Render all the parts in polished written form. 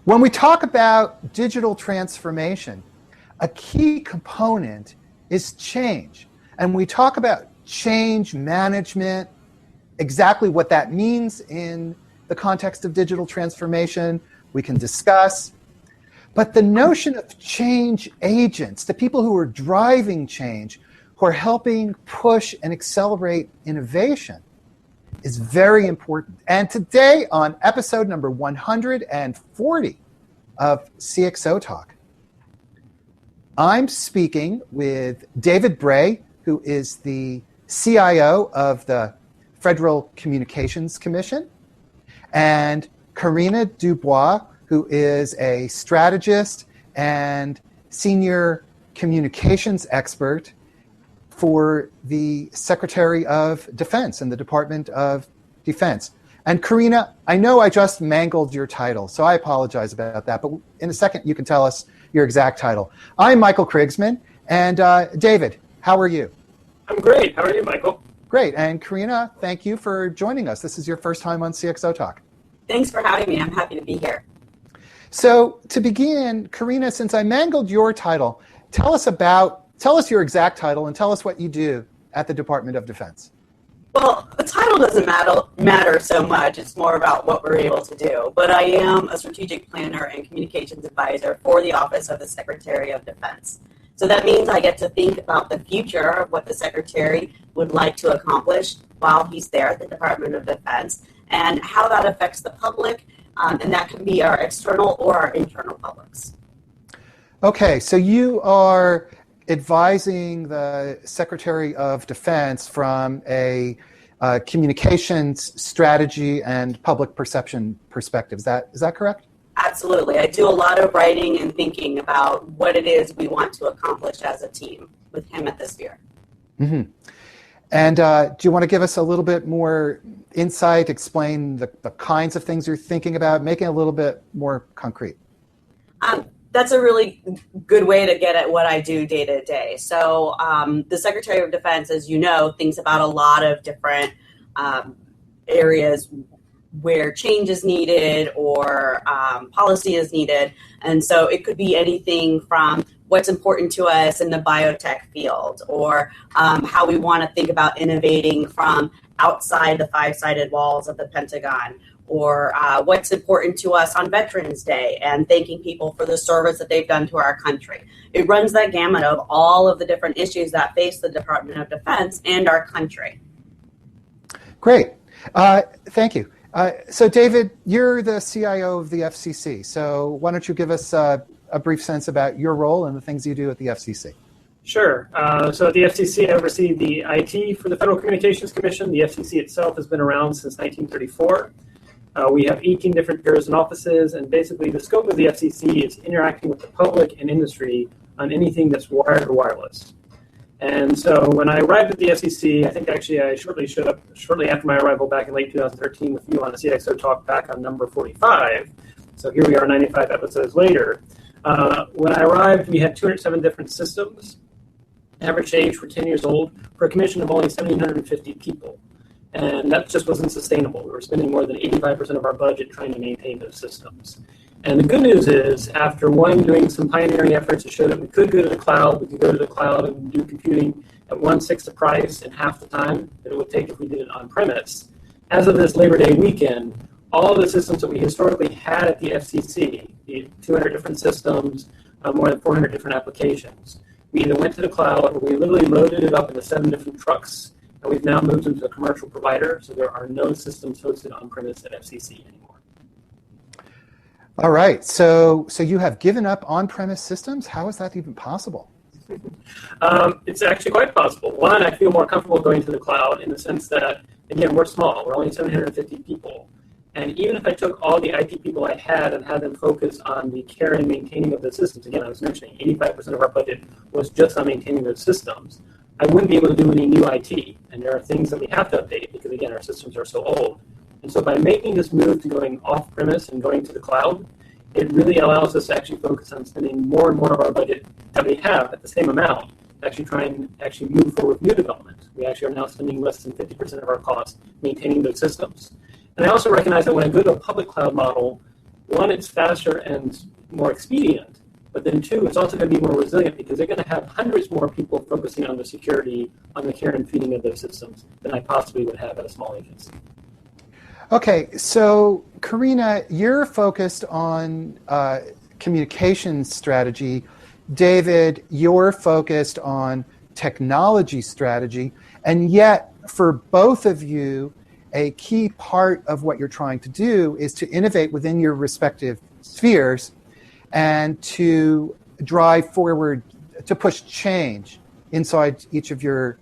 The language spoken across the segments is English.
When we talk about digital transformation, a key component is change. And we talk about change management, exactly what that means in the context of digital transformation, we can discuss. But the notion of change agents, the people who are driving change, who are helping push and accelerate innovation, is very important. And today on episode number 140 of CXOTalk, I'm speaking with David Bray, who is the CIO of the Federal Communications Commission, and Corina DuBois, who is a strategist and senior communications expert for the Secretary of Defense and the Department of Defense. And Corina, I know I just mangled your title, so I apologize about that, but in a second you can tell us your exact title. I'm Michael Krigsman, and David, how are you? I'm great. How are you, Michael? Great. And Corina, thank you for joining us. This is your first time on CXOTalk. Thanks for having me. I'm happy to be here. So to begin, Corina, since I mangled your title, tell us your exact title and tell us what you do at the Department of Defense. Well, the title doesn't matter so much. It's more about what we're able to do. But I am a strategic planner and communications advisor for the Office of the Secretary of Defense. So that means I get to think about the future of what the Secretary would like to accomplish while he's there at the Department of Defense and how that affects the public, and that can be our external or our internal publics. Okay, so you are advising the Secretary of Defense from a communications strategy and public perception perspective. Is that correct? Absolutely. I do a lot of writing and thinking about what it is we want to accomplish as a team with him at the sphere. Mm-hmm. And do you want to give us a little bit more insight, explain the kinds of things you're thinking about, making it a little bit more concrete? That's a really good way to get at what I do day to day. So the Secretary of Defense, as you know, thinks about a lot of different areas where change is needed or policy is needed. And so it could be anything from what's important to us in the biotech field or how we want to think about innovating from outside the five-sided walls of the Pentagon, or what's important to us on Veterans Day and thanking people for the service that they've done to our country. It runs that gamut of all of the different issues that face the Department of Defense and our country. Great. Thank you. So David, you're the CIO of the FCC. So why don't you give us a brief sense about your role and the things you do at the FCC? Sure. So at the FCC, I oversee the IT for the Federal Communications Commission. The FCC itself has been around since 1934. We have 18 different bureaus and offices, and basically the scope of the FCC is interacting with the public and industry on anything that's wired or wireless. And so when I arrived at the FCC, I think actually I shortly showed up shortly after my arrival back in late 2013 with you on a CXOTalk back on number 45. So here we are 95 episodes later. When I arrived, we had 207 different systems. Average age for 10 years old for a commission of only 1,750 people. And that just wasn't sustainable. We were spending more than 85% of our budget trying to maintain those systems. And the good news is, after doing some pioneering efforts to show that we could go to the cloud, we could go to the cloud and do computing at 1/6 the price and half the time that it would take if we did it on premise. As of this Labor Day weekend, all of the systems that we historically had at the FCC, the 200 different systems, more than 400 different applications, we either went to the cloud or we literally loaded it up into 7 different trucks. And we've now moved them to a commercial provider, so there are no systems hosted on-premise at FCC anymore. All right, so you have given up on-premise systems? How is that even possible? It's actually quite possible. One, I feel more comfortable going to the cloud in the sense that, again, we're small. We're only 750 people. And even if I took all the IT people I had and had them focus on the care and maintaining of the systems, again, I was mentioning 85% of our budget was just on maintaining those systems, I wouldn't be able to do any new IT. And there are things that we have to update because, again, our systems are so old. And so by making this move to going off-premise and going to the cloud, it really allows us to actually focus on spending more and more of our budget that we have at the same amount to actually try and actually move forward with new development. We actually are now spending less than 50% of our costs maintaining those systems. And I also recognize that when I go to a public cloud model, one, it's faster and more expedient, but then two, it's also going to be more resilient because they're going to have hundreds more people focusing on the security, on the care and feeding of those systems than I possibly would have at a small agency. Okay, so Corina, you're focused on communications strategy. David, you're focused on technology strategy, and yet for both of you, a key part of what you're trying to do is to innovate within your respective spheres and to drive forward, to push change inside each of your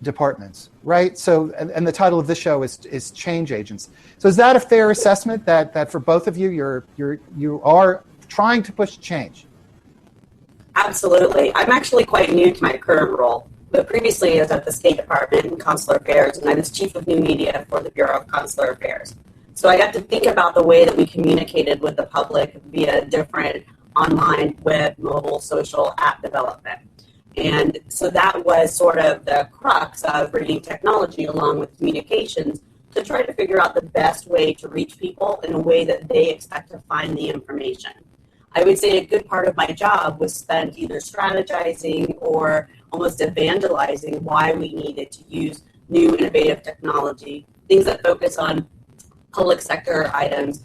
departments, right? So, and the title of this show is Change Agents. So is that a fair assessment that for both of you, you are trying to push change? Absolutely. I'm actually quite new to my current role, but previously I was at the State Department in Consular Affairs, and I was Chief of New Media for the Bureau of Consular Affairs. So I got to think about the way that we communicated with the public via different online, web, mobile, social app development. And so that was sort of the crux of bringing technology along with communications to try to figure out the best way to reach people in a way that they expect to find the information. I would say a good part of my job was spent either strategizing or almost evangelizing why we needed to use new innovative technology, things that focus on public sector items,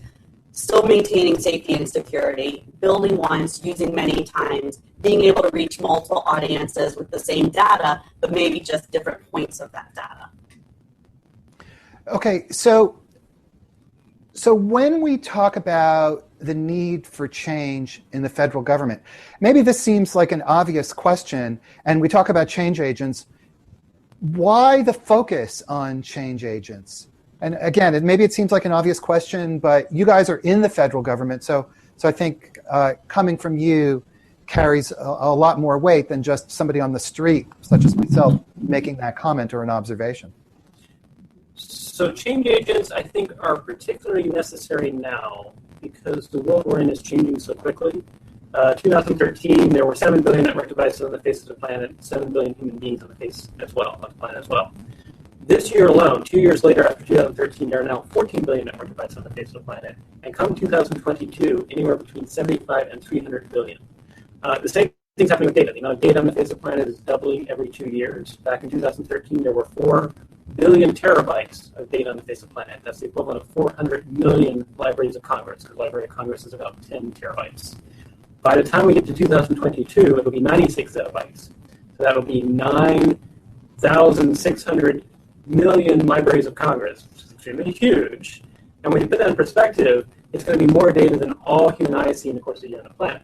still maintaining safety and security, building once, using many times, being able to reach multiple audiences with the same data, but maybe just different points of that data. Okay, so when we talk about the need for change in the federal government, maybe this seems like an obvious question, and we talk about change agents. Why the focus on change agents? And again, maybe it seems like an obvious question, but you guys are in the federal government, so I think coming from you carries a lot more weight than just somebody on the street, such as myself, making that comment or an observation. So change agents, I think, are particularly necessary now because the world we're in is changing so quickly. 2013, there were 7 billion network devices on the face of the planet, 7 billion human beings on the face as well, on the planet as well. This year alone, 2 years later after 2013, there are now 14 billion network devices on the face of the planet. And come 2022, anywhere between 75 and 300 billion. The same thing's happening with data. Data on the face of the planet is doubling every 2 years. Back in 2013, there were 4 billion terabytes of data on the face of the planet. That's the equivalent of 400 million libraries of Congress. The Library of Congress is about 10 terabytes. By the time we get to 2022, it'll be 96 zettabytes. So that'll be 9,600 million libraries of Congress, which is extremely huge. And when you put that in perspective, it's going to be more data than all human eyes see in the course of a year on the planet.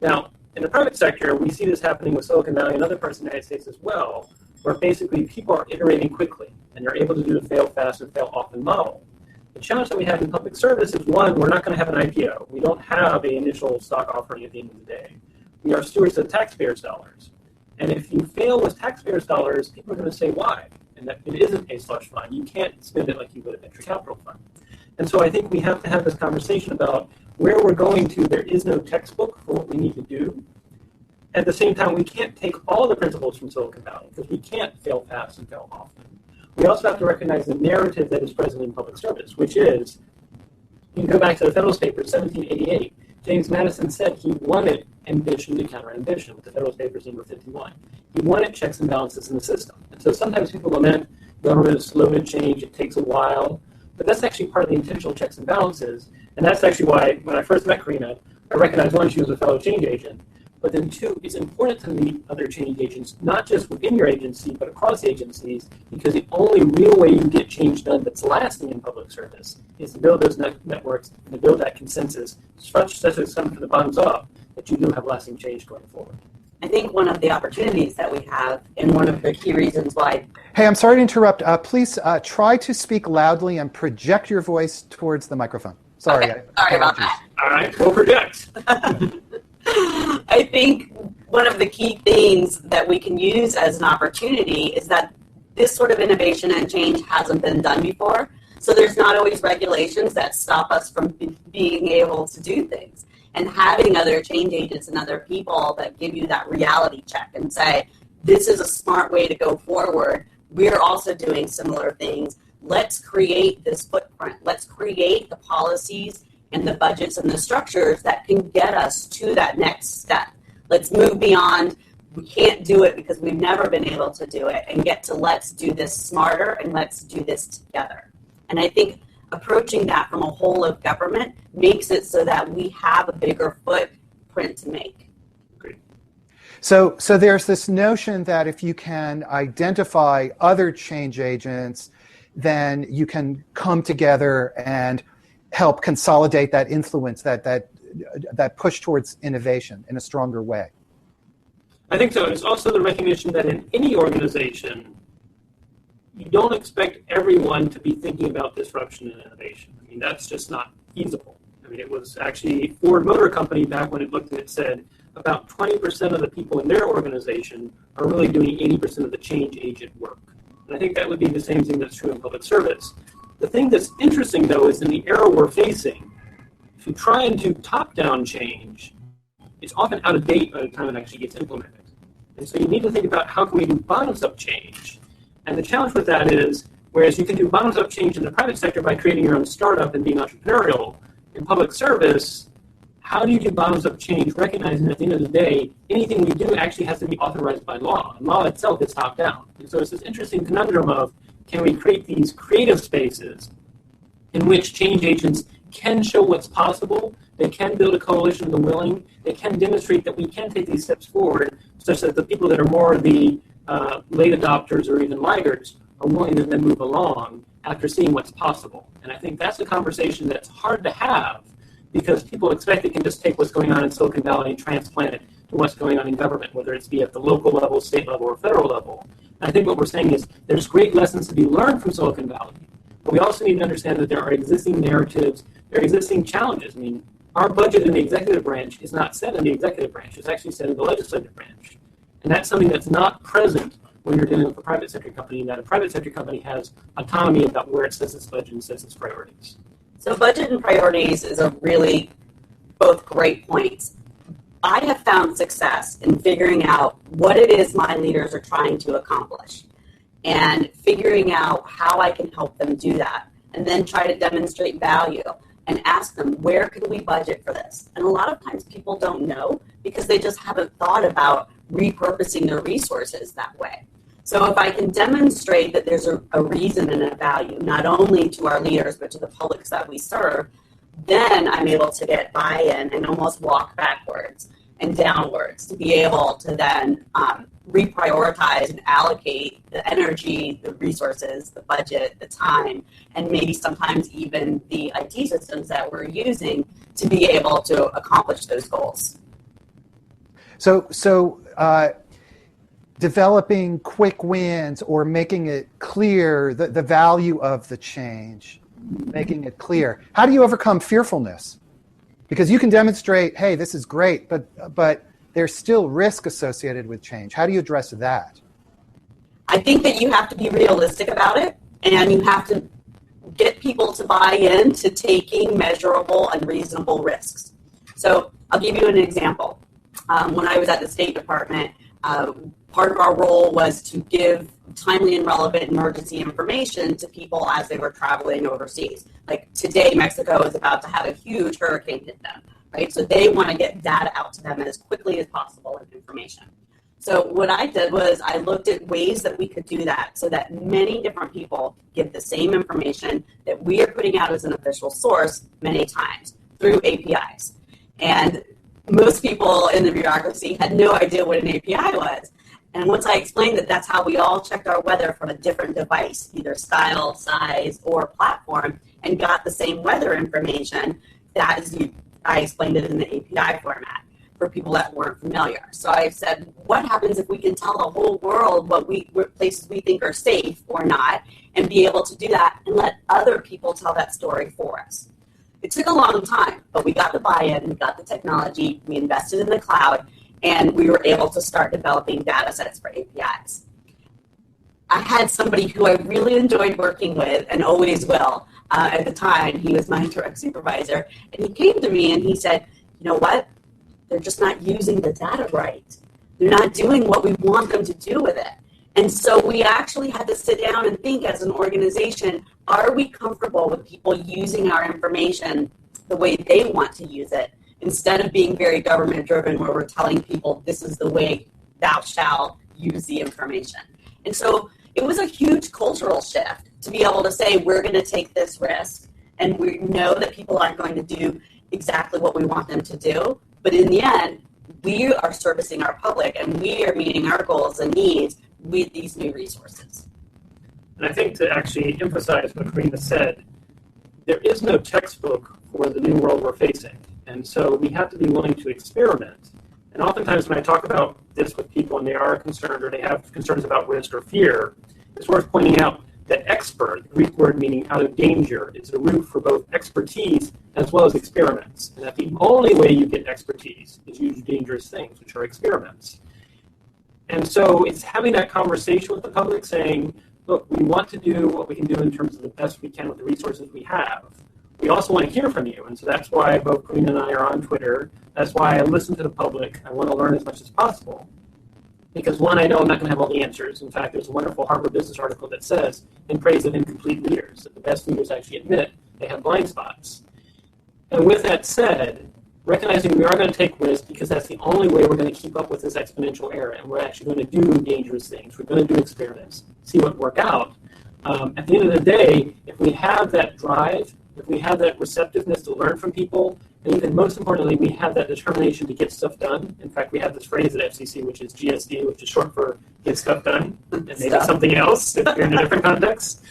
Now, in the private sector, we see this happening with Silicon Valley and other parts of the United States as well, where basically people are iterating quickly, and they're able to do the fail fast and fail often model. The challenge that we have in public service is, one, we're not going to have an IPO. We don't have an initial stock offering at the end of the day. We are stewards of taxpayers' dollars. And if you fail with taxpayers' dollars, people are going to say why, and that it isn't a slush fund. You can't spend it like you would a venture capital fund. And so I think we have to have this conversation about where we're going to. There is no textbook for what we need to do. At the same time, we can't take all the principles from Silicon Valley because we can't fail fast and fail often. We also have to recognize the narrative that is present in public service, which is, you can go back to the Federalist Papers, 1788. James Madison said he wanted ambition to counter ambition with the Federalist Papers number 51. He wanted checks and balances in the system. And so sometimes people lament government is slow to change, it takes a while, but that's actually part of the intentional checks and balances. And that's actually why when I first met Corina, I recognized, one, she was a fellow change agent, but then two, it's important to meet other change agents, not just within your agency, but across agencies, because the only real way you get change done that's lasting in public service is to build those networks and to build that consensus, such as it's come from the bottoms up, that you do have lasting change going forward. I think one of the opportunities that we have, and one of the key reasons why... Hey, I'm sorry to interrupt. Please try to speak loudly and project your voice towards the microphone. Sorry. Okay. Sorry about that. All right, we'll project. I think one of the key things that we can use as an opportunity is that this sort of innovation and change hasn't been done before. So there's not always regulations that stop us from being able to do things. And having other change agents and other people that give you that reality check and say, this is a smart way to go forward. We're also doing similar things. Let's create this footprint. Let's create the policies and the budgets and the structures that can get us to that next step. Let's move beyond, we can't do it because we've never been able to do it, and get to let's do this smarter and let's do this together. And I think approaching that from a whole of government makes it so that we have a bigger footprint to make. Great. So there's this notion that if you can identify other change agents, then you can come together and help consolidate that influence, that push towards innovation in a stronger way. I think so. It's also the recognition that in any organization, you don't expect everyone to be thinking about disruption and innovation. I mean, that's just not feasible. I mean, it was actually Ford Motor Company back when it looked at it said about 20% of the people in their organization are really doing 80% of the change agent work. And I think that would be the same thing that's true in public service. The thing that's interesting, though, is in the era we're facing, if you try and do top-down change, it's often out of date by the time it actually gets implemented. And so you need to think about how can we do bottoms-up change. And the challenge with that is, whereas you can do bottoms-up change in the private sector by creating your own startup and being entrepreneurial, in public service, how do you do bottoms-up change, recognizing that at the end of the day, anything we do actually has to be authorized by law, and law itself is top-down. And so it's this interesting conundrum of, can we create these creative spaces in which change agents can show what's possible, they can build a coalition of the willing, they can demonstrate that we can take these steps forward, such that the people that are more the late adopters or even laggards are willing to then move along after seeing what's possible. And I think that's a conversation that's hard to have because people expect they can just take what's going on in Silicon Valley and transplant it to what's going on in government, whether it's be at the local level, state level, or federal level. And I think what we're saying is there's great lessons to be learned from Silicon Valley, but we also need to understand that there are existing narratives, there are existing challenges. I mean, our budget in the executive branch is not set in the executive branch, it's actually set in the legislative branch. And that's something that's not present when you're dealing with a private sector company, and that a private sector company has autonomy about where it sets its budget and sets its priorities. So budget and priorities is a really both great points. I have found success in figuring out what it is my leaders are trying to accomplish and figuring out how I can help them do that, and then try to demonstrate value and ask them, where can we budget for this? And a lot of times people don't know because they just haven't thought about repurposing their resources that way. So if I can demonstrate that there's a reason and a value, not only to our leaders, but to the publics that we serve, then I'm able to get buy-in and almost walk backwards and downwards to be able to then reprioritize and allocate the energy, the resources, the budget, the time, and maybe sometimes even the IT systems that we're using to be able to accomplish those goals. So developing quick wins or making it clear the value of the change, making it clear. How do you overcome fearfulness? Because you can demonstrate, hey, this is great, but there's still risk associated with change. How do you address that? I think that you have to be realistic about it, and you have to get people to buy in to taking measurable and reasonable risks. So I'll give you an example. When I was at the State Department, part of our role was to give timely and relevant emergency information to people as they were traveling overseas. Like today, Mexico is about to have a huge hurricane hit them, right? So they want to get data out to them as quickly as possible and information. So what I did was I looked at ways that we could do that so that many different people get the same information that we are putting out as an official source many times through APIs. And most people in the bureaucracy had no idea what an API was. And once I explained that that's how we all checked our weather from a different device, either style, size, or platform, and got the same weather information, I explained it in the API format for people that weren't familiar. So I said, what happens if we can tell the whole world what places we think are safe or not, and be able to do that and let other people tell that story for us? It took a long time, but we got the buy-in, we got the technology, we invested in the cloud, and we were able to start developing data sets for APIs. I had somebody who I really enjoyed working with and always will. At the time, he was my direct supervisor, and he came to me and he said, you know what? They're just not using the data right. They're not doing what we want them to do with it. And so we actually had to sit down and think as an organization, are we comfortable with people using our information the way they want to use it, instead of being very government driven where we're telling people this is the way thou shalt use the information. And so it was a huge cultural shift to be able to say we're going to take this risk, and we know that people aren't going to do exactly what we want them to do, but in the end we are servicing our public and we are meeting our goals and needs with these new resources. And I think to actually emphasize what Corina said, there is no textbook for the new world we're facing. And so we have to be willing to experiment. And oftentimes when I talk about this with people and they are concerned or they have concerns about risk or fear, it's worth pointing out that expert, the Greek word meaning out of danger, is a root for both expertise as well as experiments. And that the only way you get expertise is use dangerous things, which are experiments. And so it's having that conversation with the public saying, look, we want to do what we can do in terms of the best we can with the resources we have. We also want to hear from you. And so that's why both Corina and I are on Twitter. That's why I listen to the public. I want to learn as much as possible. Because one, I know I'm not going to have all the answers. In fact, there's a wonderful Harvard Business article that says, in praise of incomplete leaders, that the best leaders actually admit they have blind spots. And with that said, recognizing we are going to take risks because that's the only way we're going to keep up with this exponential era, and we're actually going to do dangerous things. We're going to do experiments, see what work out. At the end of the day, if we have that drive, if we have that receptiveness to learn from people, and even most importantly, we have that determination to get stuff done. In fact, we have this phrase at FCC, which is GSD, which is short for get stuff done, and maybe something else if you're in a different context.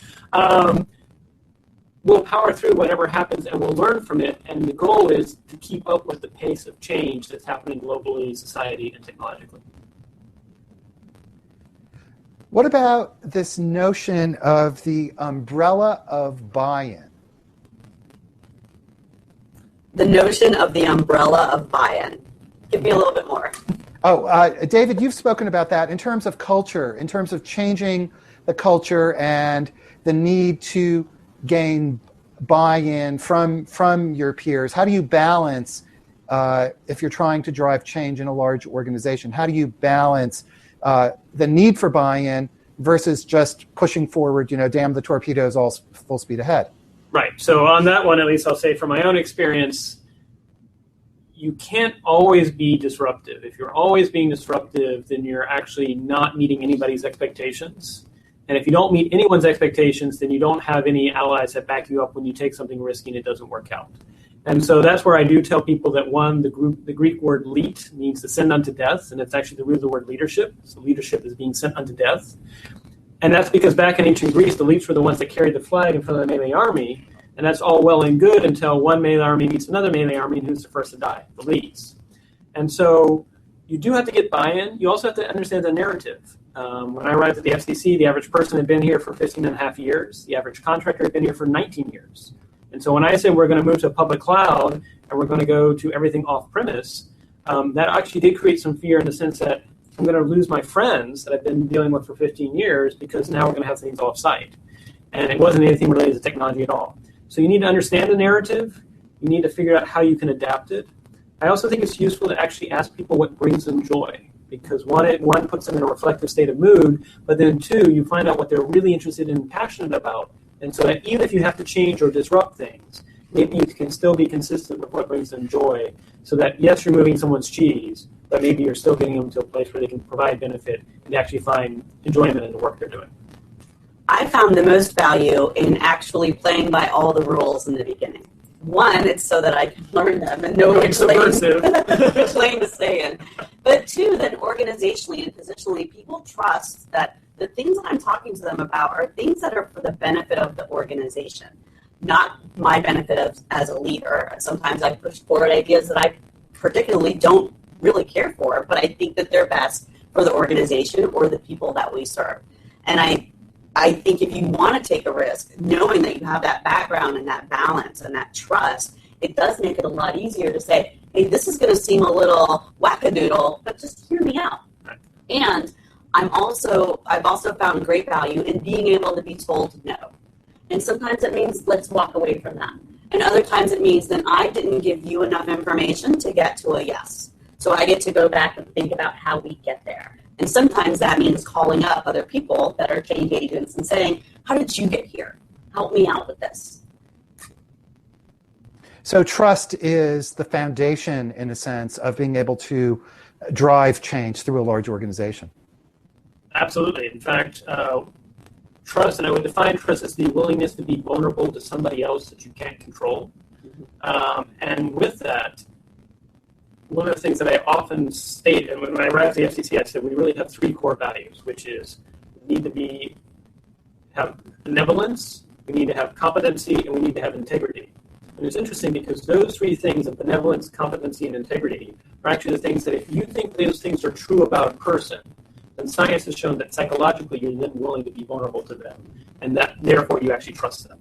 We'll power through whatever happens and we'll learn from it. And the goal is to keep up with the pace of change that's happening globally, society, and technologically. What about this notion of the umbrella of buy-in? The notion of the umbrella of buy-in. Give me a little bit more. David, you've spoken about that in terms of culture, in terms of changing the culture and the need to gain buy-in from your peers. How do you balance, if you're trying to drive change in a large organization, how do you balance the need for buy-in versus just pushing forward, damn the torpedoes, all full speed ahead? Right. So on that one, at least I'll say from my own experience, you can't always be disruptive. If you're always being disruptive, then you're actually not meeting anybody's expectations. And if you don't meet anyone's expectations, then you don't have any allies that back you up when you take something risky and it doesn't work out. And so that's where I do tell people that one, the Greek word leet means to send unto death, and it's actually the root of the word leadership. So leadership is being sent unto death. And that's because back in ancient Greece, the leets were the ones that carried the flag in front of the melee army. And that's all well and good until one melee army meets another melee army, and who's the first to die? The leets. And so you do have to get buy-in. You also have to understand the narrative. When I arrived at the FCC, the average person had been here for 15 and a half years. The average contractor had been here for 19 years. And so when I said we're going to move to a public cloud and we're going to go to everything off-premise, that actually did create some fear in the sense that I'm going to lose my friends that I've been dealing with for 15 years because now we're going to have things off-site. And it wasn't anything related to technology at all. So you need to understand the narrative. You need to figure out how you can adapt it. I also think it's useful to actually ask people what brings them joy, because one puts them in a reflective state of mood, but then two, you find out what they're really interested in and passionate about. And so that even if you have to change or disrupt things, maybe you can still be consistent with what brings them joy, so that yes, you're moving someone's cheese, but maybe you're still getting them to a place where they can provide benefit and actually find enjoyment in the work they're doing. I found the most value in actually playing by all the rules in the beginning. One, it's so that I can learn them and know which lane to stay in. But two, that organizationally and positionally, people trust that the things that I'm talking to them about are things that are for the benefit of the organization, not my benefit as a leader. Sometimes I push forward ideas that I particularly don't really care for, but I think that they're best for the organization or the people that we serve. And I think if you want to take a risk, knowing that you have that background and that balance and that trust, it does make it a lot easier to say, hey, this is going to seem a little wackadoodle, but just hear me out. And I've also found great value in being able to be told no. And sometimes it means let's walk away from that. And other times it means that I didn't give you enough information to get to a yes. So I get to go back and think about how we get there. And sometimes that means calling up other people that are change agents and saying, how did you get here? Help me out with this. So trust is the foundation, in a sense, of being able to drive change through a large organization. Absolutely. In fact, trust, and I would define trust as the willingness to be vulnerable to somebody else that you can't control. And with that, one of the things that I often state, and when I arrived at the FCC, I said we really have 3 core values, which is we need to have benevolence, we need to have competency, and we need to have integrity. And it's interesting because those 3 things of benevolence, competency, and integrity are actually the things that if you think those things are true about a person, then science has shown that psychologically you're then willing to be vulnerable to them, and that therefore you actually trust them.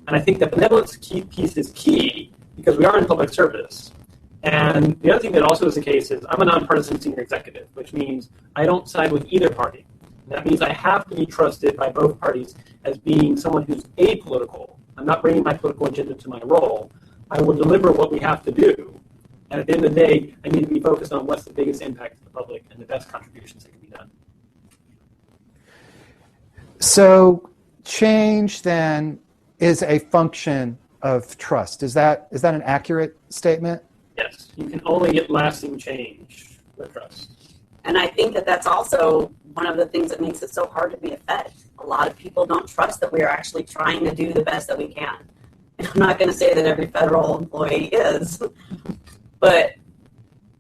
And I think the benevolence piece is key because we are in public service. And the other thing that also is the case is I'm a nonpartisan senior executive, which means I don't side with either party. That means I have to be trusted by both parties as being someone who's apolitical. I'm not bringing my political agenda to my role. I will deliver what we have to do. And at the end of the day, I need to be focused on what's the biggest impact to the public and the best contributions that can be done. So change then is a function of trust. Is that an accurate statement? Yes, you can only get lasting change with trust. And I think that that's also one of the things that makes it so hard to be a Fed. A lot of people don't trust that we are actually trying to do the best that we can. And I'm not going to say that every federal employee is, but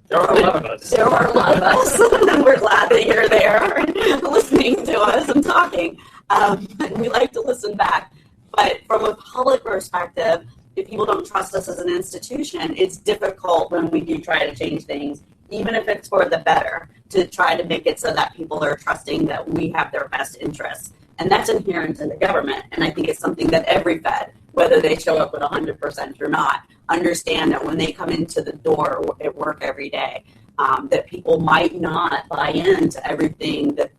there are a lot of us. There are a lot of us, and we're glad that you're there listening to us and talking. And we like to listen back. But from a public perspective, if people don't trust us as an institution, it's difficult when we do try to change things, even if it's for the better, to try to make it so that people are trusting that we have their best interests. And that's inherent in the government. And I think it's something that every Fed, whether they show up with 100% or not, understand that when they come into the door at work every day, that people might not buy into everything that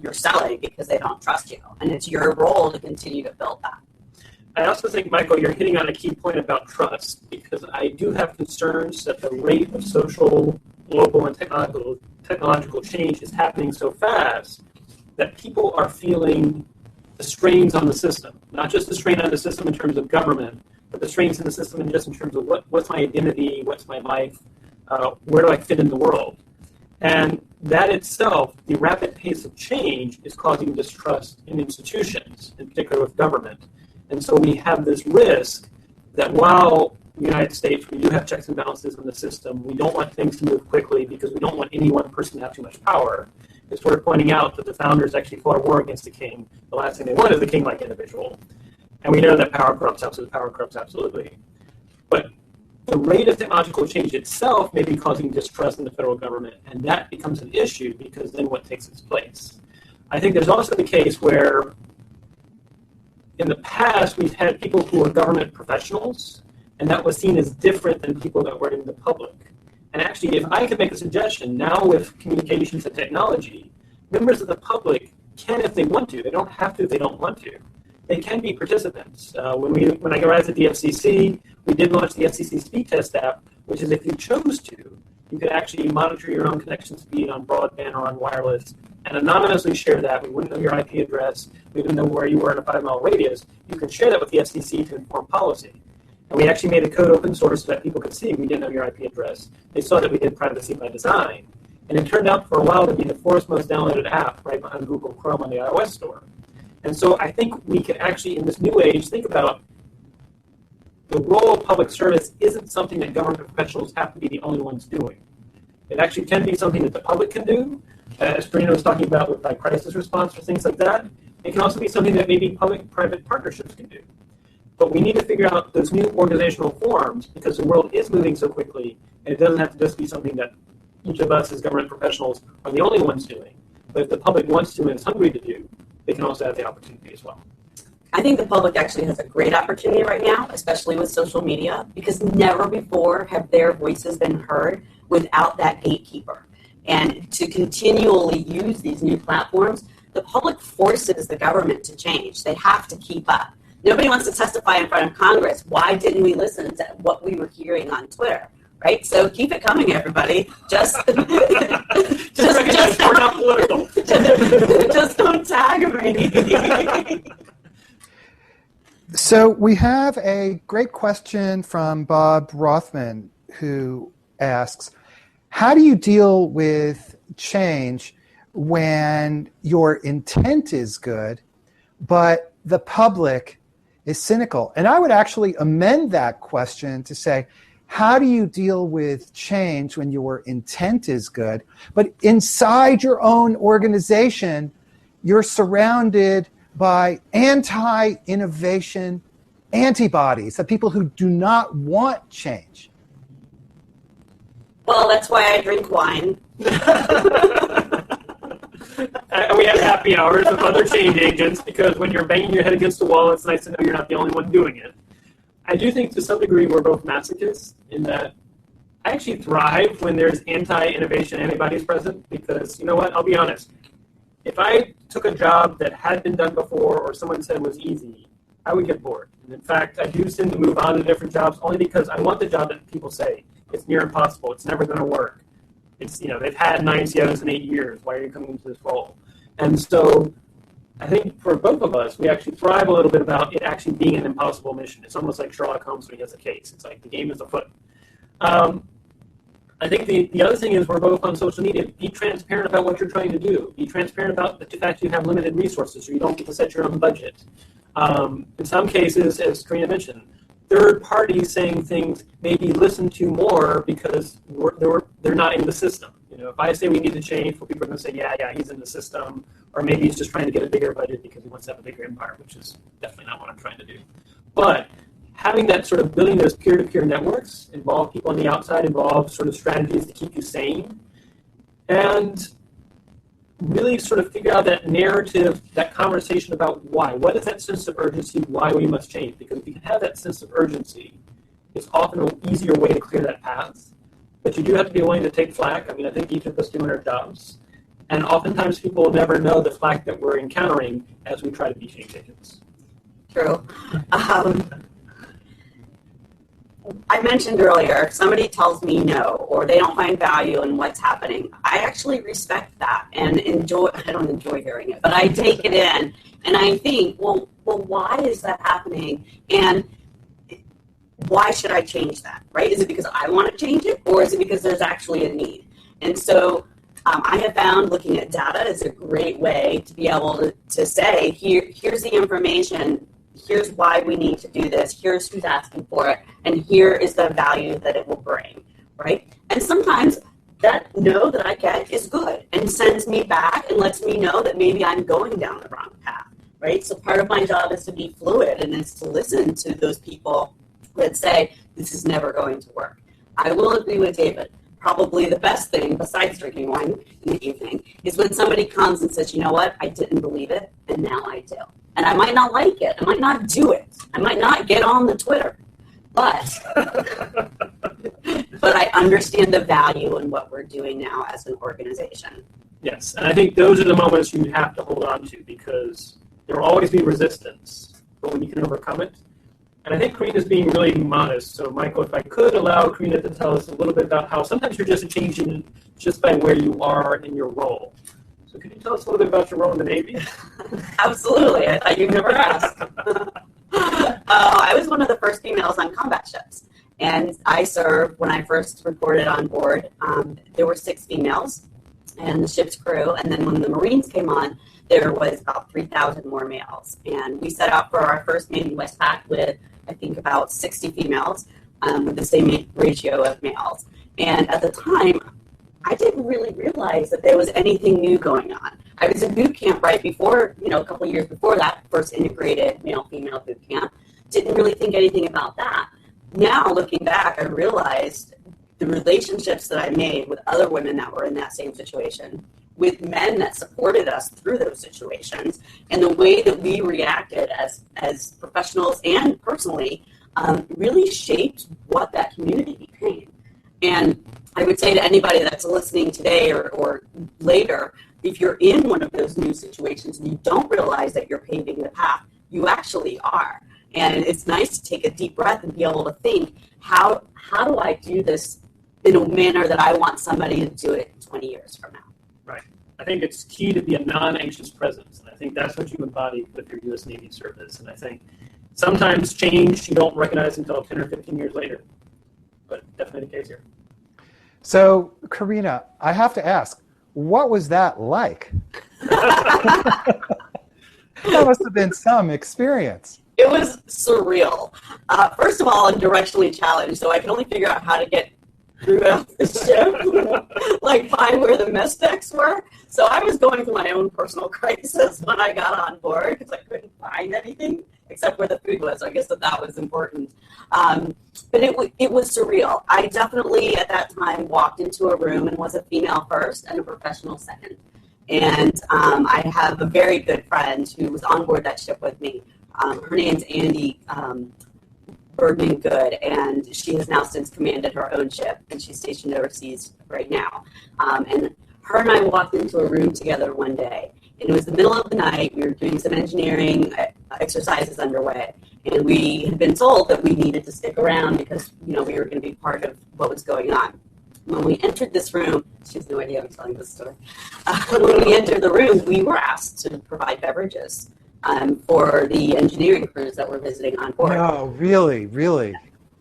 you're selling because they don't trust you. And it's your role to continue to build that. I also think, Michael, you're hitting on a key point about trust, because I do have concerns that the rate of social, local, and technological change is happening so fast that people are feeling the strains on the system. Not just the strain on the system in terms of government, but the strains in the system in just in terms of what's my identity, what's my life, where do I fit in the world? And that itself, the rapid pace of change, is causing distrust in institutions, in particular with government. And so we have this risk that while in the United States we do have checks and balances in the system, we don't want things to move quickly because we don't want any one person to have too much power. It's worth pointing out that the founders actually fought a war against the king. The last thing they wanted is the king-like individual. And we know that power corrupts absolutely. But the rate of technological change itself may be causing distrust in the federal government, and that becomes an issue because then what takes its place? I think there's also the case where in the past, we've had people who were government professionals, and that was seen as different than people that were in the public. And actually, if I could make a suggestion, now with communications and technology, members of the public can if they want to. They don't have to if they don't want to. They can be participants. When I arrived at the FCC, we did launch the FCC Speed Test app, which is if you chose to, you could actually monitor your own connection speed on broadband or on wireless and anonymously share that. We wouldn't know your IP address. We wouldn't know where you were in a 5-mile radius. You could share that with the FCC to inform policy. And we actually made the code open source so that people could see we didn't know your IP address. They saw that we did privacy by design. And it turned out for a while to be the 4th most downloaded app right behind Google Chrome on the iOS store. And so I think we can actually, in this new age, think about the role of public service isn't something that government professionals have to be the only ones doing. It actually can be something that the public can do, as Corina was talking about with like crisis response or things like that. It can also be something that maybe public-private partnerships can do. But we need to figure out those new organizational forms because the world is moving so quickly, and it doesn't have to just be something that each of us as government professionals are the only ones doing. But if the public wants to and is hungry to do, they can also have the opportunity as well. I think the public actually has a great opportunity right now, especially with social media, because never before have their voices been heard without that gatekeeper. And to continually use these new platforms, the public forces the government to change. They have to keep up. Nobody wants to testify in front of Congress. Why didn't we listen to what we were hearing on Twitter? Right? So keep it coming, everybody. Just don't tag them or anything. So we have a great question from Bob Rothman, who asks, how do you deal with change when your intent is good, but the public is cynical? And I would actually amend that question to say, how do you deal with change when your intent is good, but inside your own organization, you're surrounded by anti-innovation antibodies, the people who do not want change? Well, that's why I drink wine. We have happy hours with other change agents, because when you're banging your head against the wall, it's nice to know you're not the only one doing it. I do think to some degree we're both masochists in that I actually thrive when there's anti-innovation antibodies present, because, you know what, I'll be honest. If I took a job that had been done before or someone said was easy, I would get bored. And in fact, I do tend to move on to different jobs only because I want the job that people say it's near impossible, it's never going to work. It's, they've had 9 CIOs in 8 years. Why are you coming into this role? And so I think for both of us, we actually thrive a little bit about it actually being an impossible mission. It's almost like Sherlock Holmes when he has a case. It's like the game is afoot. I think the other thing is we're both on social media. Be transparent about what you're trying to do. Be transparent about the fact you have limited resources or you don't get to set your own budget. In some cases, as Corina mentioned, third parties saying things maybe listen to more because they're not in the system. If I say we need to change, people are going to say, yeah, he's in the system, or maybe he's just trying to get a bigger budget because he wants to have a bigger empire, which is definitely not what I'm trying to do. But having that sort of building those peer-to-peer networks, involve people on the outside, involve sort of strategies to keep you sane, and really sort of figure out that narrative, that conversation about why. What is that sense of urgency, why we must change? Because if you have that sense of urgency, it's often an easier way to clear that path. But you do have to be willing to take flack. I mean, I think each of us do our jobs. And oftentimes people will never know the flack that we're encountering as we try to be change agents. True. I mentioned earlier, if somebody tells me no, or they don't find value in what's happening, I actually respect that and I don't enjoy hearing it, but I take it in and I think, well, why is that happening? And why should I change that, right? Is it because I want to change it, or is it because there's actually a need? And so I have found looking at data is a great way to be able to say, here's the information, here's why we need to do this, here's who's asking for it, and here is the value that it will bring, right? And sometimes that no that I get is good and sends me back and lets me know that maybe I'm going down the wrong path, right? So part of my job is to be fluid and is to listen to those people that say, this is never going to work. I will agree with David. Probably the best thing, besides drinking wine in the evening, is when somebody comes and says, you know what, I didn't believe it, and now I do. And I might not like it. I might not do it. I might not get on the Twitter. But I understand the value in what we're doing now as an organization. Yes, and I think those are the moments you have to hold on to, because there will always be resistance, but when you can overcome it. And I think Corina's being really modest. So, Michael, if I could allow Corina to tell us a little bit about how sometimes you're just a change agent just by where you are in your role. So could you tell us a little bit about your role in the Navy? Absolutely. I thought you'd never ask. I was one of the first females on combat ships. And I served, when I first reported on board, there were 6 females and the ship's crew. And then when the Marines came on, there was about 3,000 more males. And we set out for our first Navy Westpac with, I think, about 60 females with the same ratio of males. And at the time, I didn't really realize that there was anything new going on. I was in boot camp right before, a couple of years before that, first integrated male-female boot camp. Didn't really think anything about that. Now, looking back, I realized the relationships that I made with other women that were in that same situation, with men that supported us through those situations, and the way that we reacted as professionals and personally really shaped what that community became. And I would say to anybody that's listening today or later, if you're in one of those new situations and you don't realize that you're paving the path, you actually are. And it's nice to take a deep breath and be able to think, how do I do this in a manner that I want somebody to do it 20 years from now? Right. I think it's key to be a non-anxious presence. And I think that's what you embody with your U.S. Navy service. And I think Sometimes change you don't recognize until 10 or 15 years later, but definitely the case here. So, Corina, I have to ask, what was that like? That must have been some experience. It was surreal. First of all, I'm directionally challenged, so I can only figure out how to get throughout the ship, like find where the mess decks were. So I was going through my own personal crisis when I got on board because I couldn't find anything except where the food was. So I guess that was important. But it was surreal. I definitely at that time walked into a room and was a female first and a professional second. And I have a very good friend who was on board that ship with me. Her name's Andy Bergman Good, and she has now since commanded her own ship, and she's stationed overseas right now. And her and I walked into a room together one day, and it was the middle of the night. We were doing some engineering exercises underway, and we had been told that we needed to stick around because we were going to be part of what was going on. When we entered this room, she has no idea I'm telling this story. When we entered the room, we were asked to provide beverages for the engineering crews that were visiting on board. Oh, really, really?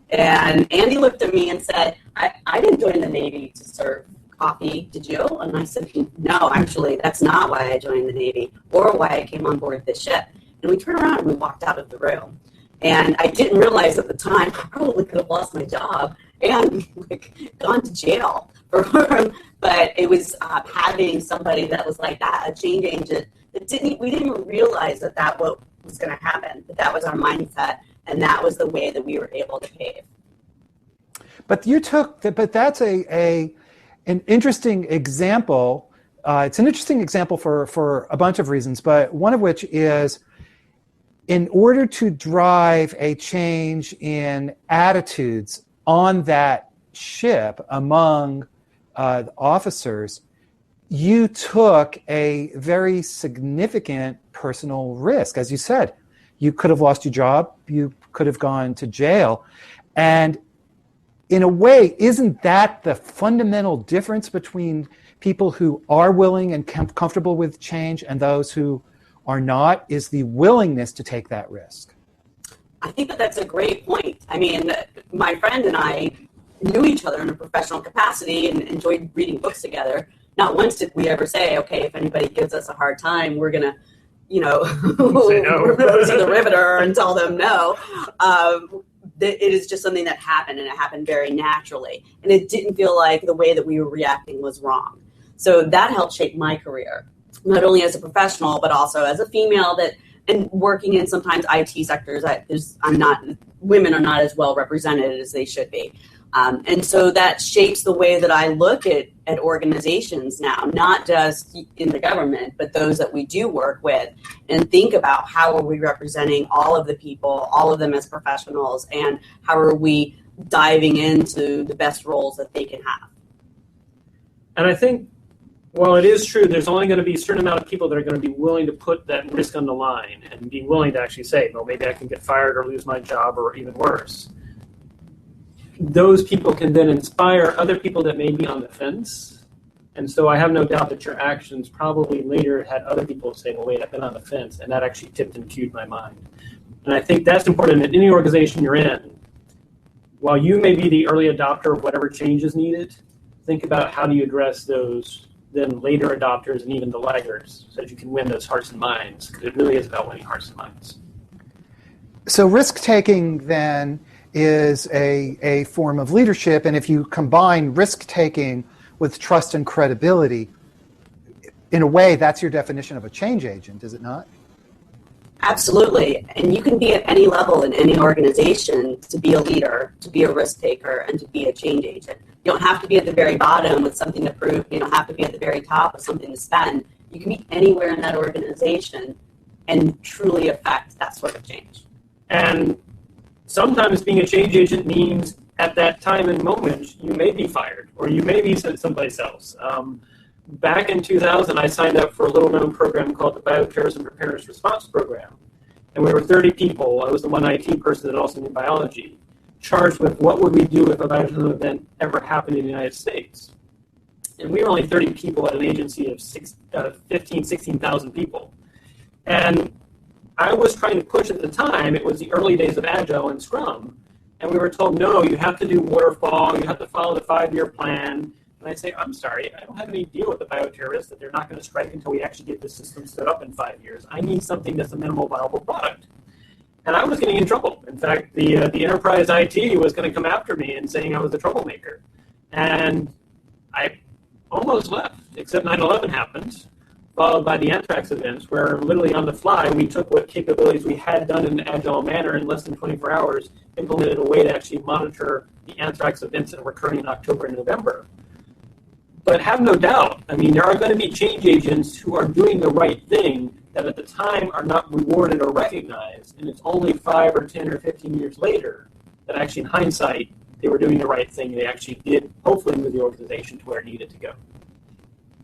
And Andy looked at me and said, I didn't join the Navy to serve coffee, did you? And I said, no, actually, that's not why I joined the Navy or why I came on board this ship. And we turned around and we walked out of the room. And I didn't realize at the time I probably could have lost my job and gone to jail. But it was having somebody that was like that, a change agent, we didn't even realize that what was going to happen, that was our mindset, and that was the way that we were able to pave. But that's an interesting example. It's an interesting example for a bunch of reasons, but one of which is in order to drive a change in attitudes on that ship among officers, you took a very significant personal risk. As you said, you could have lost your job, you could have gone to jail. And in a way, isn't that the fundamental difference between people who are willing and comfortable with change and those who are not, is the willingness to take that risk? I think that's a great point. I mean, my friend and I knew each other in a professional capacity and enjoyed reading books together. Not once did we ever say, okay, if anybody gives us a hard time, we're going to, say no. We're going to see the riveter and tell them no. It is just something that happened, and it happened very naturally. And it didn't feel like the way that we were reacting was wrong. So that helped shape my career, not only as a professional, but also as a female and working in sometimes IT sectors. Women are not as well represented as they should be. And so that shapes the way that I look at organizations now, not just in the government, but those that we do work with, and think about how are we representing all of the people, all of them as professionals, and how are we diving into the best roles that they can have. And I think, while it is true, there's only going to be a certain amount of people that are going to be willing to put that risk on the line and be willing to actually say, well, maybe I can get fired or lose my job or even worse. Those people can then inspire other people that may be on the fence. And so I have no doubt that your actions probably later had other people say, well, wait, I've been on the fence. And that actually tipped and cued my mind. And I think that's important in any organization you're in. While you may be the early adopter of whatever change is needed, think about how do you address those then later adopters and even the laggards so that you can win those hearts and minds, because it really is about winning hearts and minds. So risk-taking then is a form of leadership, and if you combine risk-taking with trust and credibility, in a way, that's your definition of a change agent, is it not? Absolutely. And you can be at any level in any organization to be a leader, to be a risk taker, and to be a change agent. You don't have to be at the very bottom with something to prove. You don't have to be at the very top with something to spend. You can be anywhere in that organization and truly affect that sort of change. And sometimes being a change agent means at that time and moment, you may be fired or you may be sent someplace else. Back in 2000, I signed up for a little-known program called the Bioterrorism Preparedness Response Program. And we were 30 people. I was the one IT person that also knew biology, charged with what would we do if a bioterrorism event ever happened in the United States. And we were only 30 people at an agency of 16,000 people. And I was trying to push at the time, it was the early days of Agile and Scrum, and we were told, no, you have to do waterfall, you have to follow the 5-year plan. And I say, I'm sorry, I don't have any deal with the bioterrorists that they're not going to strike until we actually get the system stood up in 5 years. I need something that's a minimal viable product. And I was getting in trouble. In fact, the enterprise IT was going to come after me and saying I was a troublemaker. And I almost left, except 9/11 happened, followed by the anthrax events, where literally on the fly, we took what capabilities we had done in an agile manner in less than 24 hours, implemented a way to actually monitor the anthrax events that were occurring in October and November. But have no doubt, I mean, there are going to be change agents who are doing the right thing that at the time are not rewarded or recognized, and it's only 5 or 10 or 15 years later that actually in hindsight, they were doing the right thing. They actually did, hopefully, move the organization to where it needed to go.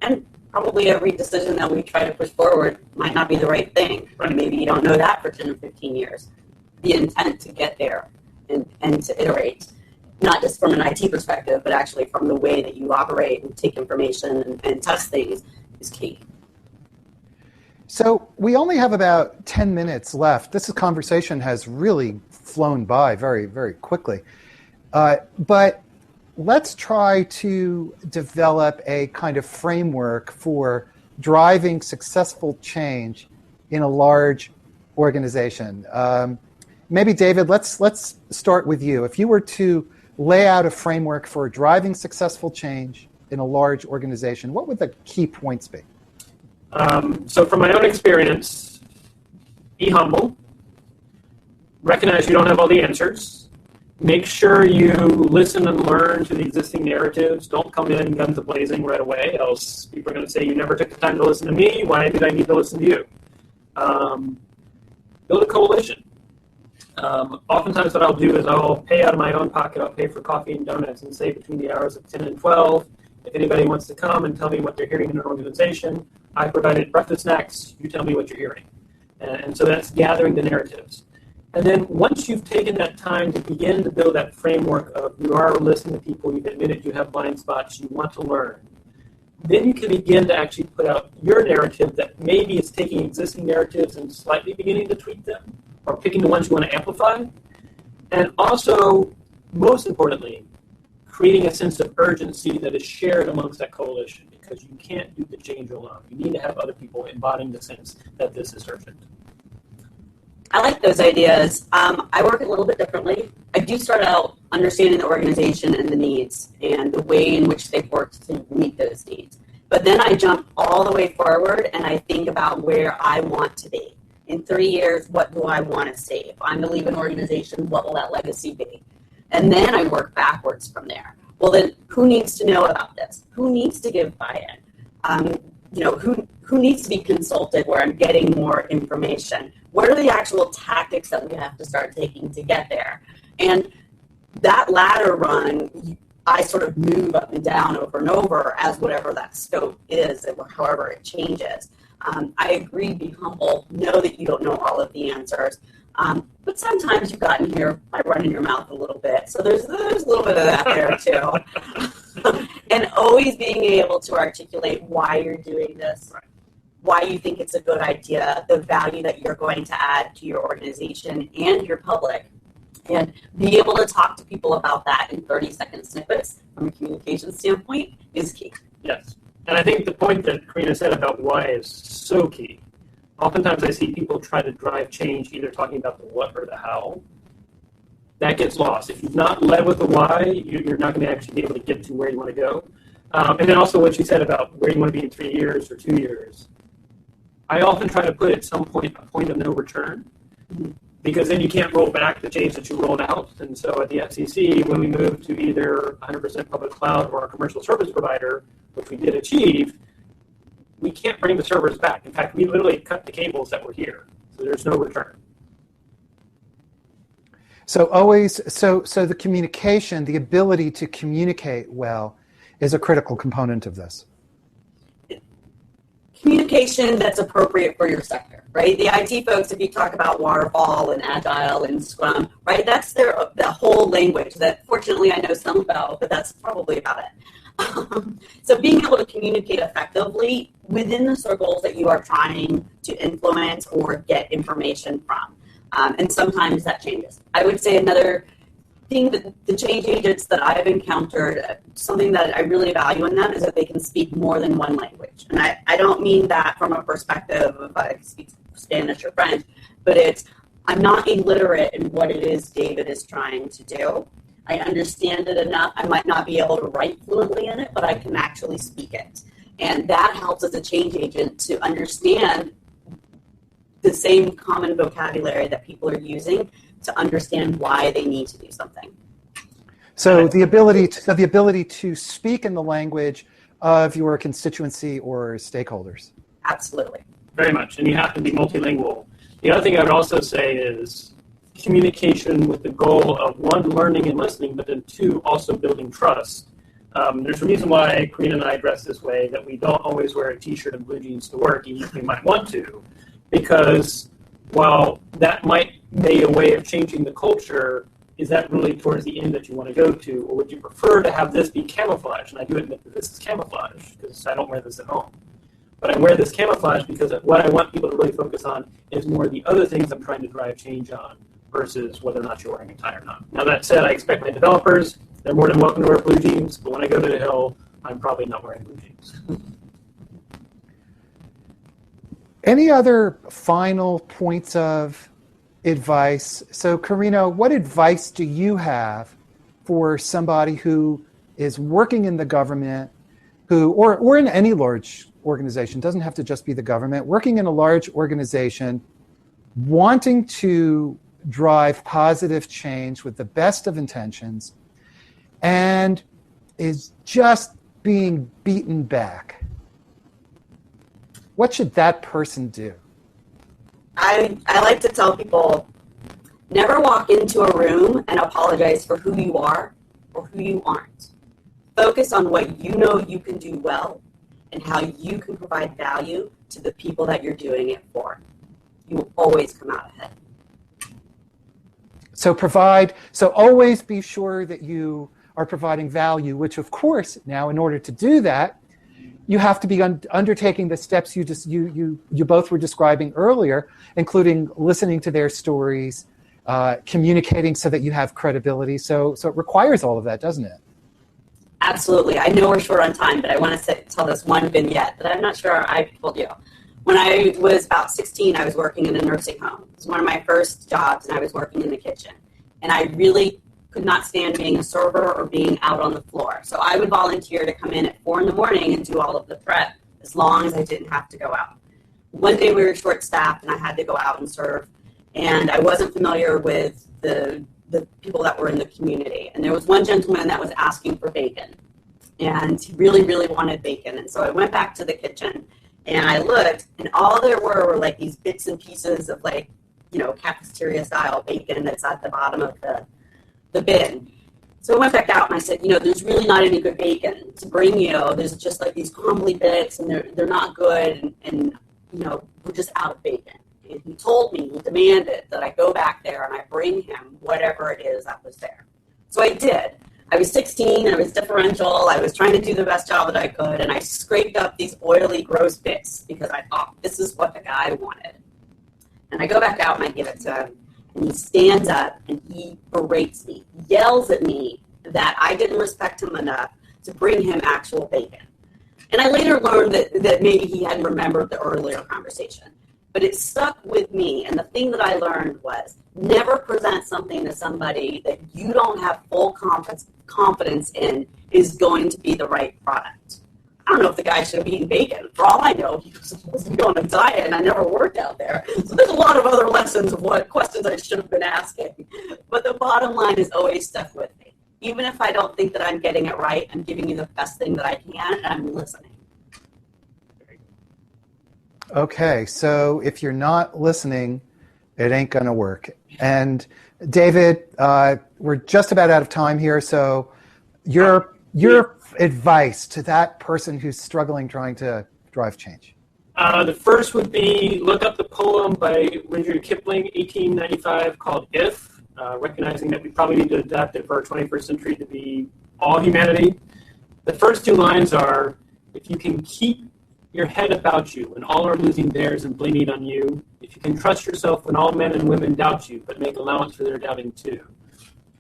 And probably every decision that we try to push forward might not be the right thing. Right. Maybe you don't know that for 10 or 15 years. The intent to get there and to iterate, not just from an IT perspective, but actually from the way that you operate and take information and test things is key. So we only have about 10 minutes left. This conversation has really flown by very, very quickly. But let's try to develop a kind of framework for driving successful change in a large organization. Maybe David, let's start with you. If you were to lay out a framework for driving successful change in a large organization, what would the key points be? So from my own experience, be humble, recognize you don't have all the answers, make sure you listen and learn to the existing narratives, don't come in guns a-blazing right away, else people are going to say you never took the time to listen to me, why did I need to listen to you? Build a coalition. Oftentimes what I'll do is I'll pay out of my own pocket, I'll pay for coffee and donuts and say between the hours of 10 and 12, if anybody wants to come and tell me what they're hearing in an organization, I provided breakfast snacks, you tell me what you're hearing. And so that's gathering the narratives. And then once you've taken that time to begin to build that framework of you are listening to people, you've admitted you have blind spots, you want to learn, then you can begin to actually put out your narrative that maybe is taking existing narratives and slightly beginning to tweak them, or picking the ones you want to amplify. And also, most importantly, creating a sense of urgency that is shared amongst that coalition, because you can't do the change alone. You need to have other people embodying the sense that this is urgent. I like those ideas. I work a little bit differently. I do start out understanding the organization and the needs and the way in which they've worked to meet those needs. But then I jump all the way forward and I think about where I want to be. In 3 years, what do I want to see? If I'm to leave an organization, what will that legacy be? And then I work backwards from there. Well, then who needs to know about this? Who needs to give buy-in? Who needs to be consulted where I'm getting more information? What are the actual tactics that we have to start taking to get there? And that ladder run, I sort of move up and down over and over as whatever that scope is, or however it changes. I agree, be humble, know that you don't know all of the answers. But sometimes you've gotten here by running your mouth a little bit. So there's a little bit of that there too. And always being able to articulate why you're doing this, why you think it's a good idea, the value that you're going to add to your organization and your public. And be able to talk to people about that in 30-second snippets from a communication standpoint is key. Yes. And I think the point that Corina said about why is so key. Oftentimes I see people try to drive change either talking about the what or the how. That gets lost. If you've not led with the why, you're not going to actually be able to get to where you want to go. And then also what you said about where you want to be in 3 years or 2 years. I often try to put at some point a point of no return, because then you can't roll back the change that you rolled out. And so at the FCC, when we moved to either 100% public cloud or a commercial service provider, which we did achieve, we can't bring the servers back. In fact, we literally cut the cables that were here. So there's no return. So the communication, the ability to communicate well is a critical component of this. communication that's appropriate for your sector, right? The IT folks, if you talk about waterfall and agile and scrum, right, that's the whole language that fortunately I know some about, but that's probably about it. So being able to communicate effectively within the circles that you are trying to influence or get information from. And sometimes that changes. I would say another thing that the change agents that I've encountered, something that I really value in them is that they can speak more than one language. And I don't mean that from a perspective of I speak Spanish or French, but it's I'm not illiterate in what it is David is trying to do. I understand it enough. I might not be able to write fluently in it, but I can actually speak it. And that helps as a change agent to understand the same common vocabulary that people are using to understand why they need to do something. So the ability to speak in the language of your constituency or stakeholders. Absolutely. Very much, and you have to be multilingual. The other thing I would also say is communication with the goal of, one, learning and listening, but then two, also building trust. There's a reason why Corina and I dress this way, that we don't always wear a t-shirt and blue jeans to work, even if we might want to, because while that might be a way of changing the culture, is that really towards the end that you want to go to, or would you prefer to have this be camouflage? And I do admit that this is camouflage, because I don't wear this at home. But I wear this camouflage because what I want people to really focus on is more the other things I'm trying to drive change on versus whether or not you're wearing a tie or not. Now that said, I expect my developers, they're more than welcome to wear blue jeans, but when I go to the Hill, I'm probably not wearing blue jeans. Any other final points of advice? So Corina, what advice do you have for somebody who is working in the government, or in any large organization, doesn't have to just be the government, working in a large organization, wanting to drive positive change with the best of intentions, and is just being beaten back? What should that person do? I like to tell people, never walk into a room and apologize for who you are or who you aren't. Focus on what you know you can do well and how you can provide value to the people that you're doing it for. You will always come out ahead. So always be sure that you are providing value, which of course now in order to do that, you have to be undertaking the steps you both were describing earlier, including listening to their stories, communicating so that you have credibility. So it requires all of that, doesn't it? Absolutely. I know we're short on time, but I want to tell this one vignette that I'm not sure I told you. When I was about 16, I was working in a nursing home. It was one of my first jobs, and I was working in the kitchen. And I really could not stand being a server or being out on the floor. So I would volunteer to come in at 4 a.m. and do all of the prep as long as I didn't have to go out. One day we were short-staffed, and I had to go out and serve. And I wasn't familiar with the people that were in the community. And there was one gentleman that was asking for bacon. And he really, really wanted bacon. And so I went back to the kitchen, and I looked, and all there were like these bits and pieces of cafeteria-style bacon that's at the bottom of the bin. So I went back out and I said, there's really not any good bacon to bring you. There's just like these crumbly bits, and they're not good, and we're just out of bacon. And he told me, he demanded that I go back there and I bring him whatever it is that was there. So I did. I was 16, I was differential, I was trying to do the best job that I could, and I scraped up these oily, gross bits because I thought this is what the guy wanted. And I go back out and I give it to him, and he stands up and he berates me, yells at me that I didn't respect him enough to bring him actual bacon. And I later learned that maybe he hadn't remembered the earlier conversation. But it stuck with me, and the thing that I learned was never present something to somebody that you don't have full confidence in is going to be the right product. I don't know if the guy should have eaten bacon. For all I know, he was supposed to be on a diet, and I never worked out there. So there's a lot of other lessons of what questions I should have been asking. But the bottom line is always stuck with me. Even if I don't think that I'm getting it right, I'm giving you the best thing that I can, and I'm listening. Okay, so if you're not listening, it ain't going to work. And David, we're just about out of time here, so your advice to that person who's struggling trying to drive change. The first would be look up the poem by Rudyard Kipling, 1895, called If, recognizing that we probably need to adapt it for our 21st century to be all humanity. The first two lines are, if you can keep your head about you when all are losing theirs and blaming on you, if you can trust yourself when all men and women doubt you, but make allowance for their doubting too.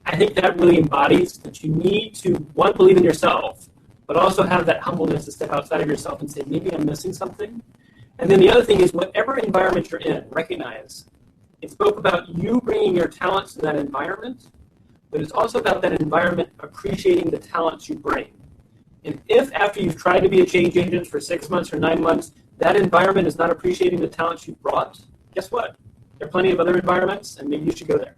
I think that really embodies that you need to, one, believe in yourself, but also have that humbleness to step outside of yourself and say, maybe I'm missing something. And then the other thing is, whatever environment you're in, recognize it's both about you bringing your talents to that environment, but it's also about that environment appreciating the talents you bring. And if after you've tried to be a change agent for 6 months or 9 months, that environment is not appreciating the talents you brought, guess what? There are plenty of other environments, and maybe you should go there.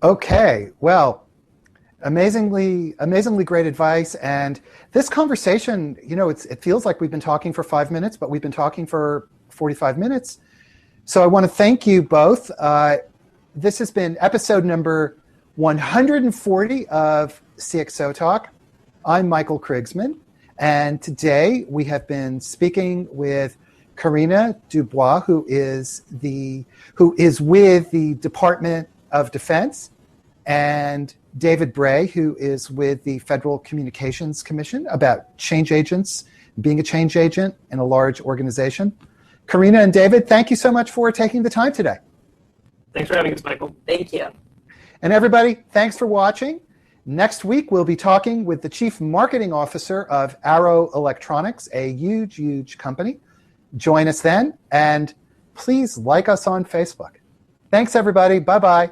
Okay, well, amazingly great advice. And this conversation, it feels like we've been talking for 5 minutes, but we've been talking for 45 minutes. So I want to thank you both. This has been episode number 140 of CXOTalk. I'm Michael Krigsman, and today we have been speaking with Corina DuBois, who is with the Department of Defense, and David Bray, who is with the Federal Communications Commission, about change agents, being a change agent in a large organization. Corina and David, thank you so much for taking the time today. Thanks for having us, Michael. Thank you. And everybody, thanks for watching. Next week, we'll be talking with the Chief Marketing Officer of Arrow Electronics, a huge, huge company. Join us then, and please like us on Facebook. Thanks, everybody. Bye-bye.